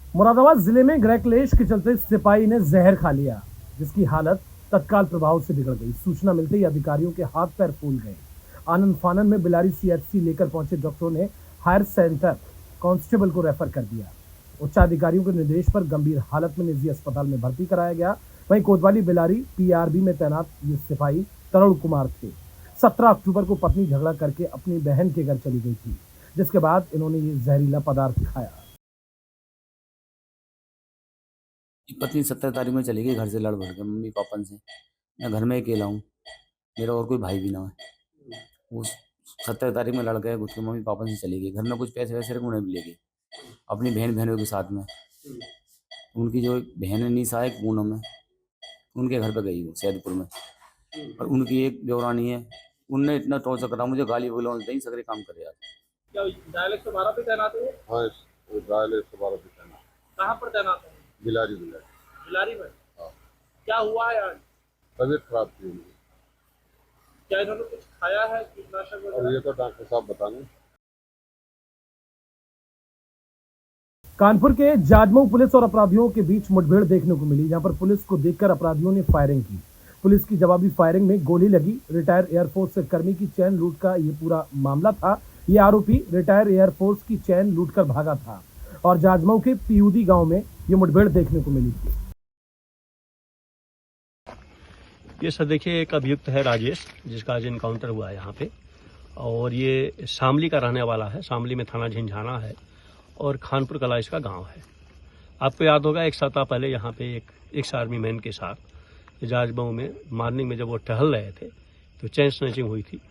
मुरादाबाद जिले में गृह क्लेश के चलते सिपाही ने जहर खा लिया, जिसकी हालत तत्काल प्रभाव से बिगड़ गई। सूचना मिलते ही अधिकारियों के हाथ पैर फूल गए। आनंद फानन में बिलारी सीएचसी लेकर पहुंचे डॉक्टरों ने हायर सेंटर कांस्टेबल को रेफर कर दिया। उच्चाधिकारियों के निर्देश पर गंभीर हालत में निजी अस्पताल में भर्ती कराया गया। वहीं कोतवाली बिलारी पीआरबी में तैनात ये सिपाही तरुण कुमार थे। 17 अक्टूबर को पत्नी झगड़ा करके अपनी बहन के घर चली गई थी, जिसके बाद इन्होंने ये जहरीला पदार्थ खाया। पत्नी 17 तारीख में चली गई घर से लड़ भड़ के मम्मी पापा से। मैं घर में अकेला हूँ, मेरा और कोई भाई भी ना है। वो 17 तारीख में लड़ गए, घुट के मम्मी पापा से चली गई। घर में कुछ पैसे वैसे उन्हें भी ले गई अपनी बहनों के साथ में। उनकी जो बहन है निशा है पूनम में, उनके घर पे गई वो सैदपुर में। और उनकी एक देवरानी है, उनने इतना टॉर्चर करा मुझे, गाली बोला नहीं सकरे काम करे यार। क्या डायल 112 पे तैनात है? हाँ, डायल 112 पे तैनात। कहाँ पर तैनात है? बिलारी बिलारी में। हाँ। क्या हुआ है आज? तबीयत खराब थी उनकी। क्या इन्होंने कुछ खाया है कीटनाशक वगैरह? और ये तो डॉक्टर साहब बताने। कानपुर के जाजमऊ पुलिस और अपराधियों के बीच मुठभेड़ देखने को मिली, जहां पर पुलिस को देखकर अपराधियों ने फायरिंग की। पुलिस की जवाबी फायरिंग में गोली लगी। रिटायर एयरफोर्स कर्मी की चैन लूट का ये पूरा मामला था। ये आरोपी रिटायर एयरफोर्स की चैन लूटकर भागा था और जाजमऊ के पीयूदी गांव में ये मुठभेड़ देखने को मिली थी। ये सर देखिए, एक अभियुक्त है राजेश, जिसका आज इनकाउंटर हुआ है यहाँ पे, और ये शामली का रहने वाला है। शामली में थाना झिंझाना है और खानपुर कला इसका गांव है। आपको याद होगा एक सप्ताह पहले यहाँ पे एक एक्स आर्मी मैन के साथ जाजमऊ में मॉर्निंग में जब वो टहल रहे थे तो चेन स्नैचिंग हुई थी,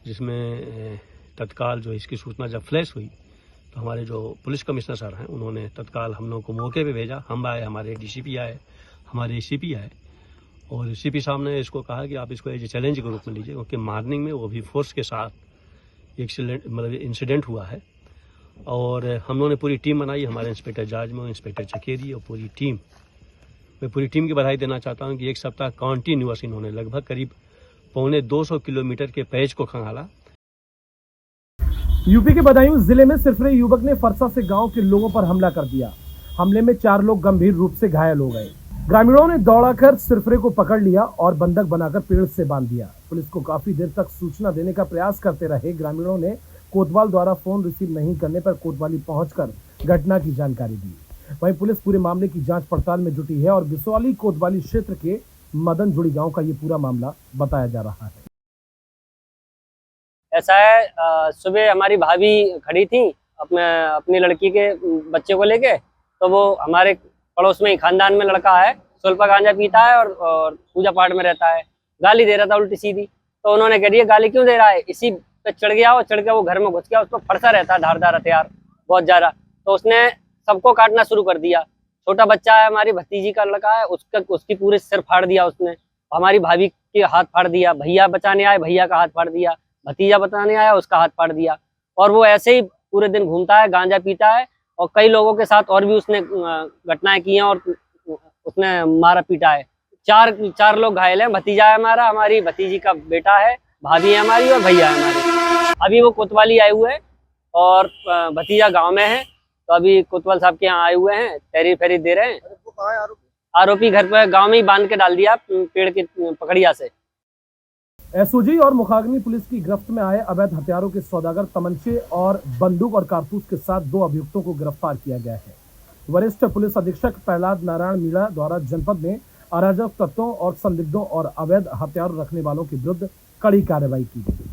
जिसमें तत्काल जो इसकी सूचना जब फ्लैश हुई तो हमारे जो पुलिस कमिश्नर सर हैं उन्होंने तत्काल हम लोगों को मौके पे भेजा। हम आए, हमारे डीसीपी आए, हमारे एसीपी आए, और सीपी साहब ने इसको कहा कि आप इसको एज ए चैलेंज के रूप में लीजिए, क्योंकि मॉर्निंग में वो भी फोर्स के साथ इंसिडेंट हुआ है। और हम लोगों ने पूरी टीम बनाई, हमारे इंस्पेक्टर जाजमऊ, इंस्पेक्टर चकेरी और पूरी टीम। मैं पूरी टीम की बधाई देना चाहता हूं कि एक सप्ताह कॉन्टीन्यूअस इन्होंने लगभग करीब 250 किलोमीटर के पैच को खंगाला। यूपी के बदायूं जिले में सिरफरे युवक ने फरसा से गांव के लोगों पर हमला कर दिया। हमले में 4 लोग गंभीर रूप से घायल हो गए। ग्रामीणों ने दौड़ाकर सिरफरे को पकड़ लिया और बंधक बनाकर पेड़ से बांध दिया। पुलिस को काफी देर तक सूचना देने का प्रयास करते रहे। ग्रामीणों ने कोतवाल द्वारा फोन रिसीव नहीं करने पर कोतवाली पहुंचकर घटना की जानकारी दी। वहीं पुलिस पूरे मामले की जांच पड़ताल में जुटी है और बिसौली कोतवाली क्षेत्र के मदनजुड़ी गांव का ये पूरा मामला बताया जा रहा है। ऐसा है, सुबह हमारी भाभी खड़ी थी अपनी लड़की के बच्चे को लेके, तो वो हमारे पड़ोस में ही खानदान में लड़का है, सुल्फा गांजा पीता है और पूजा पाठ में रहता है। गाली दे रहा था उल्टी सीधी, तो उन्होंने कह दिया गाली क्यों दे रहा है। इसी पे चढ़ गया वो घर में घुस गया। उसको फरसा रहता है, धारदार हथियार बहुत ज्यादा, तो उसने सबको काटना शुरू कर दिया। छोटा बच्चा है, हमारी भतीजी का लड़का है, उसकी पूरे सिर फाड़ दिया उसने। हमारी भाभी के हाथ फाड़ दिया। भैया बचाने आए, भैया का हाथ फाड़ दिया। भतीजा बताने आया, उसका हाथ फाड़ दिया। और वो ऐसे ही पूरे दिन घूमता है, गांजा पीता है, और कई लोगों के साथ और भी उसने घटनाएं की हैं और उसने मारा पीटा है। 4 लोग घायल हैं। भतीजा है हमारा, हमारी भतीजी का बेटा है, भाभी है हमारी और भैया है हमारे। अभी वो कोतवाली आए हुए हैं और भतीजा गांव में है, तो अभी कोतवाल साहब के यहाँ आए हुए हैं, तहरीर फेरी दे रहे हैं। आरोपी घर पर गाँव में ही बांध के डाल दिया पेड़ की पकड़िया से। एसओजी और मुखाग्नि पुलिस की गिरफ्त में आए अवैध हथियारों के सौदागर तमंचे और बंदूक और कारतूस के साथ 2 अभियुक्तों को गिरफ्तार किया गया है। वरिष्ठ पुलिस अधीक्षक प्रहलाद नारायण मीणा द्वारा जनपद में अराजक तत्वों और संदिग्धों और अवैध हथियार रखने वालों के विरुद्ध कड़ी कार्रवाई की गई।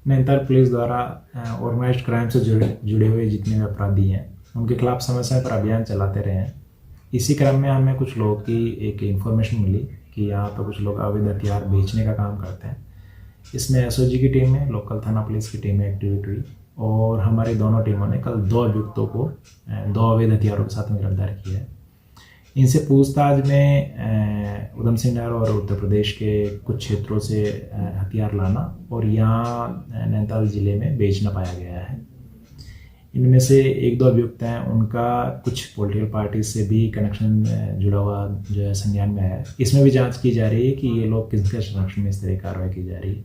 नैनीताल पुलिस द्वारा ऑर्गेनाइज्ड क्राइम से जुड़े हुए जितने भी अपराधी हैं उनके खिलाफ समय समय पर अभियान चलाते रहे हैं। इसी क्रम में हमें कुछ लोगों की एक इन्फॉर्मेशन मिली कि यहाँ पर कुछ लोग अवैध हथियार बेचने का काम करते हैं। इसमें एसओजी की टीम में, लोकल थाना पुलिस की टीम में एक्टिवेट हुई और हमारी दोनों टीमों ने कल 2 अभियुक्तों को 2 अवैध हथियारों के साथ में गिरफ्तार किया है। इनसे पूछताछ में उधम सिंह नगर और उत्तर प्रदेश के कुछ क्षेत्रों से हथियार लाना और यहाँ नैनीताल जिले में बेचना पाया गया है। इनमें से 1-2 अभियुक्त हैं, उनका कुछ पॉलिटिकल पार्टी से भी कनेक्शन जुड़ा हुआ जो है संज्ञान में है। इसमें भी जांच की जा रही है कि ये लोग किसके संरक्षण में इस तरह की कार्रवाई की जा रही है।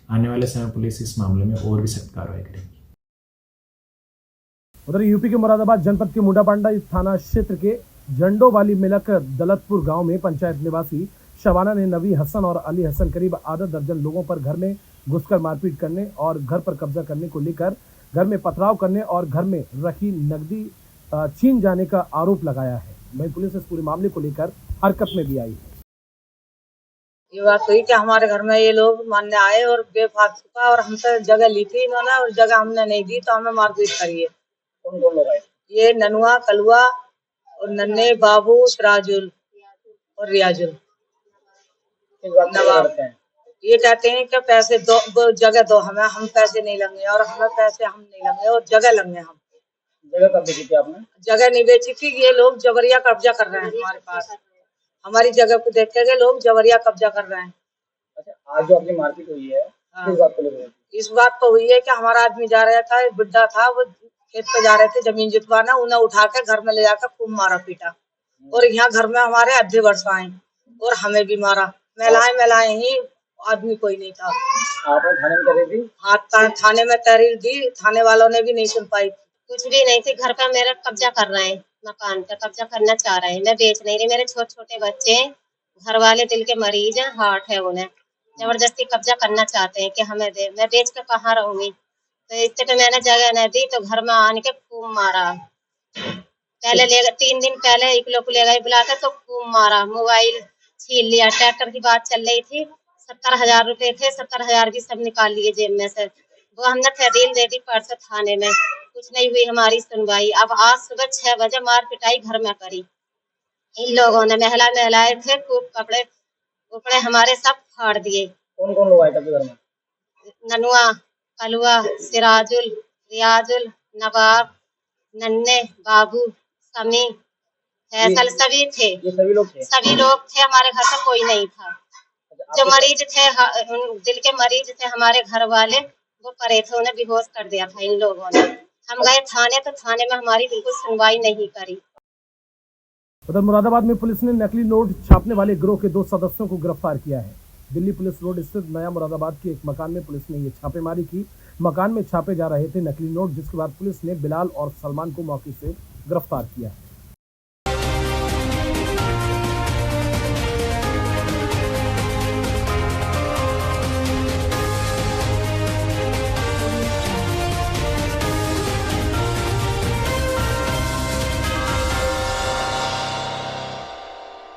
आने वाले समय पुलिस इस मामले में और भी सख्त कार्रवाई करेगी। उधर यूपी के मुरादाबाद जनपद के मुंडापांडा थाना क्षेत्र के झंडो वाली मिलक दलतपुर गांव में पंचायत निवासी शबाना ने नबी हसन और अली हसन करीब आधा दर्जन लोगों पर घर में घुसकर मारपीट करने और घर पर कब्जा करने को लेकर घर में पथराव करने और घर में रखी नकदी छीन जाने का आरोप लगाया है। वहीं पुलिस इस पूरे मामले को लेकर हरकत में भी आई है। ये बात हुई कि हमारे घर में ये लोग मानने आए और बेफालतू और हमसे जगह ली थी इन्होंने, और जगह हमने नहीं दी तो हमें मारपीट करी है। कौन कौन लोग आए? ये ननुआ, कलुआ और नन्हे, बाबू, सिराजुल और रियाजुल। नवाब ये कहते हैं कि पैसे दो, वो जगह दो हमें, हम पैसे नहीं लेंगे और हमें पैसे हम नहीं लेंगे और जगह लेंगे हम। जगह कब बेची थी आपने? जगह नहीं बेची थी, ये लोग जबरिया कब्जा कर रहे हैं हमारे पास। हमारी जगह को देख के लोग जबरिया कब्जा कर रहे हैं। अच्छा, आज जो आपकी मारपीट हुई है, किस बात को लेकर? इस बात तो हुई है कि हमारा आदमी जा रहा था, एक बुड्ढा था, वो खेत पे जा रहे थे जमीन जुतवाना, उन्हें उठा के घर में ले जाकर खूब मारा पीटा और यहाँ घर में हमारे आधे वर्ष आए और हमें भी मारा। महिलाएं ही, आदमी कोई नहीं था। आपने थाने में तहरीर दी? हाँ, थाने में तहरीर दी, थाने वालों ने भी नहीं सुन पाई। कुछ भी नहीं थी, घर का मेरा कब्जा कर रहे हैं, मकान पे कब्जा करना चाह रहे हैं। मैं बेच नहीं रही, मेरे छोटे छोटे बच्चे हैं, घर वाले दिल के मरीज हैं, हार्ट है, उन्हें जबरदस्ती कब्जा करना चाहते हैं कि हमें दे। मैं बेच के कहाँ रहूंगी, तो इससे तो मैंने जगह न दी तो घर में आने के खूब मारा। पहले ले 3 दिन पहले एक लोग ले गए बुलाकर तो खूब मारा, मोबाइल छीन लिया। ट्रैक्टर की बात चल रही थी, 70,000 रुपए थे, 70,000 भी सब निकाल लिए जेब में से। वो हमने तहरीर दे दी परसों थाने में, कुछ नहीं हुई हमारी सुनवाई। अब आज सुबह 6 बजे मार पिटाई घर में करी इन लोगों ने। महिलाएं थे, खूब कपड़े हमारे सब फाड़ दिए। कौन कौन लोग आए थे घर में? ननुआ, कलुआ, सिराजुल, रियाजुल, नवाब, नन्हे, बाबू, समी, फैसल, सभी थे। ये सभी लोग थे? सभी लोग थे, हमारे घर से कोई नहीं था। जो मरीज थे, दिल के मरीज थे हमारे घर वाले, वो परे थे, उन्हें बेहोश कर दिया था इन लोगों ने। हम गए थाने तो थाने में हमारी बिल्कुल सुनवाई नहीं करी। उधर मुरादाबाद में पुलिस ने नकली नोट छापने वाले गिरोह के 2 सदस्यों को गिरफ्तार किया है। दिल्ली पुलिस रोड स्थित नया मुरादाबाद के एक मकान में पुलिस ने ये छापेमारी की। मकान में छापे जा रहे थे नकली नोट, जिसके बाद पुलिस ने बिलाल और सलमान को मौके से गिरफ्तार किया है।